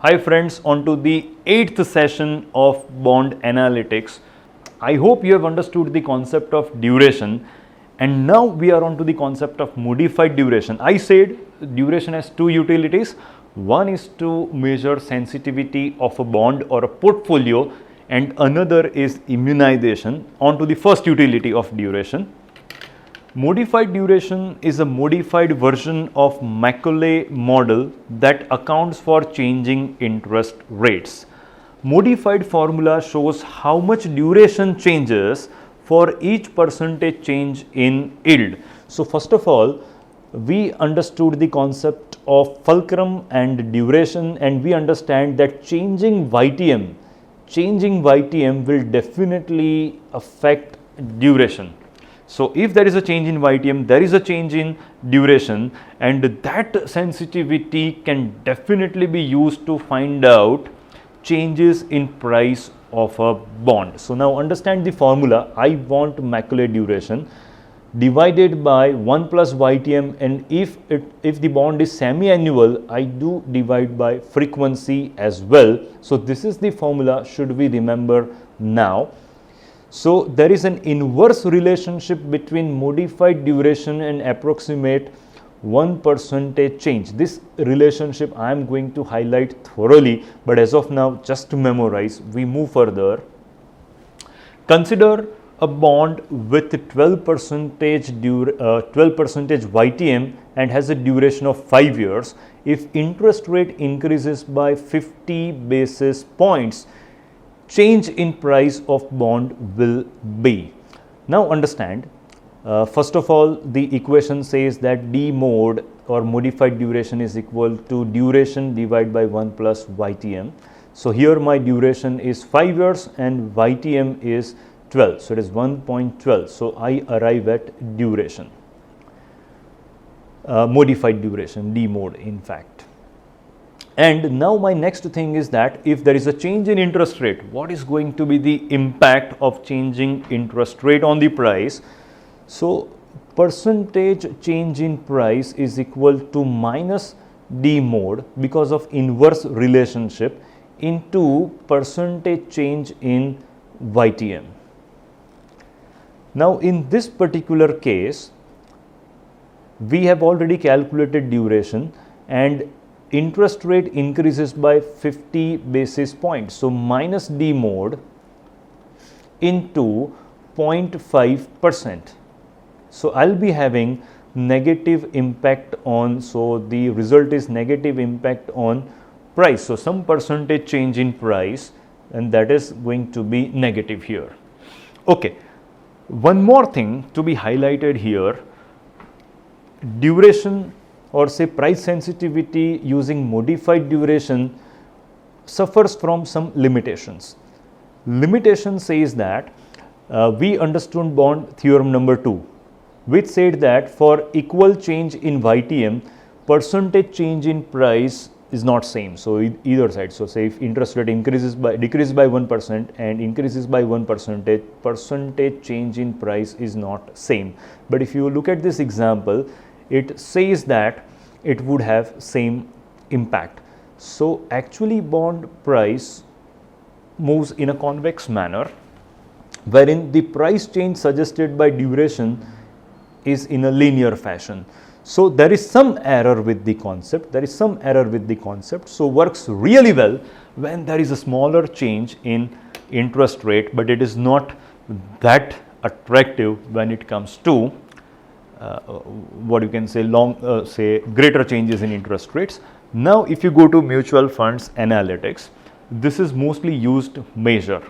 Hi friends, on to the 8th session of bond analytics. I hope you have understood the concept of duration, and now we are on to the concept of modified duration. I said duration has two utilities. One is to measure sensitivity of a bond or a portfolio, and another is immunization. On to the first utility of duration. Modified duration is a modified version of Macaulay model that accounts for changing interest rates. Modified formula shows how much duration changes for each percentage change in yield. So, first of all, we understood the concept of fulcrum and duration, and we understand that changing YTM will definitely affect duration. So, if there is a change in YTM, there is a change in duration, and that sensitivity can definitely be used to find out changes in price of a bond. So, now understand the formula. I want Macaulay duration divided by 1 plus YTM, and if the bond is semi-annual, I do divide by frequency as well. So, this is the formula should we remember now. So, there is an inverse relationship between modified duration and approximate 1% change. This relationship I am going to highlight thoroughly, but as of now just to memorize, we move further. Consider a bond with 12% YTM and has a duration of 5 years. If interest rate increases by 50 basis points, change in price of bond will be. Now understand, first of all, the equation says that D mod or modified duration is equal to duration divided by 1 plus YTM. So, here my duration is 5 years and YTM is 12. So, it is 1.12. So, I arrive at duration, modified duration, D mod in fact. And now my next thing is that if there is a change in interest rate, what is going to be the impact of changing interest rate on the price? So, percentage change in price is equal to minus D mod because of inverse relationship into percentage change in YTM. Now, in this particular case, we have already calculated duration and interest rate increases by 50 basis points. So, minus D mod into 0.5%. So, I will be having negative impact on, so the result is negative impact on price. So, some percentage change in price, and that is going to be negative here. Okay. One more thing to be highlighted here, duration or say price sensitivity using modified duration suffers from some limitations. Limitation says that we understood bond theorem number 2, which said that for equal change in YTM, percentage change in price is not same. So, either side. So, say if interest rate decreases by 1% and increases by 1%, percentage change in price is not same. But if you look at this example, it says that it would have same impact. So, actually bond price moves in a convex manner, wherein the price change suggested by duration is in a linear fashion. So, there is some error with the concept, So, works really well when there is a smaller change in interest rate, but it is not that attractive when it comes to what you can say say greater changes in interest rates. Now, if you go to mutual funds analytics, this is mostly used measure.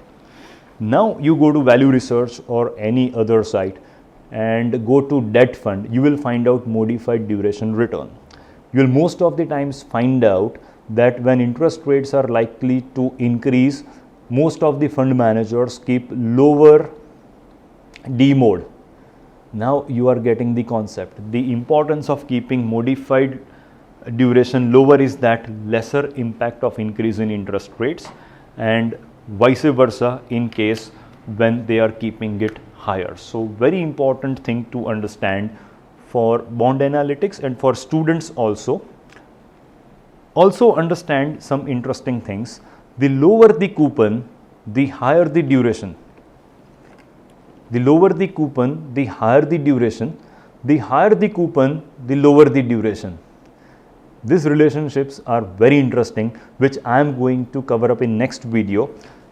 Now, you go to value research or any other site and go to debt fund, you will find out modified duration return. You will most of the times find out that when interest rates are likely to increase, most of the fund managers keep lower D mod. Now, you are getting the concept. The importance of keeping modified duration lower is that lesser impact of increase in interest rates, and vice versa in case when they are keeping it higher. So, very important thing to understand for bond analytics and for students also. Also understand some interesting things. The lower the coupon, the higher the duration. The lower the coupon, the higher the duration. The higher the coupon, the lower the duration. These relationships are very interesting, which I am going to cover up in next video.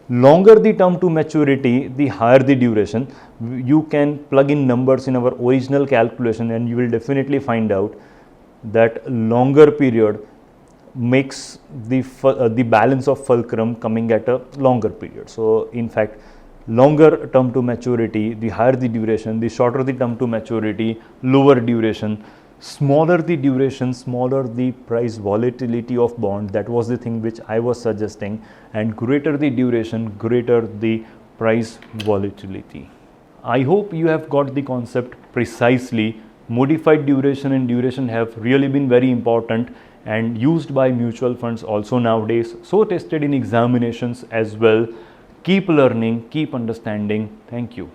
Longer the term to maturity, the higher the duration. You can plug in numbers in our original calculation and you will definitely find out that longer period makes the balance of fulcrum coming at a longer period. So in fact, longer term to maturity, the higher the duration, the shorter the term to maturity, lower duration. Smaller the duration, smaller the price volatility of bond. That was the thing which I was suggesting, and greater the duration, greater the price volatility. I hope you have got the concept precisely. Modified duration and duration have really been very important and used by mutual funds also nowadays, so tested in examinations as well. Keep learning, keep understanding. Thank you.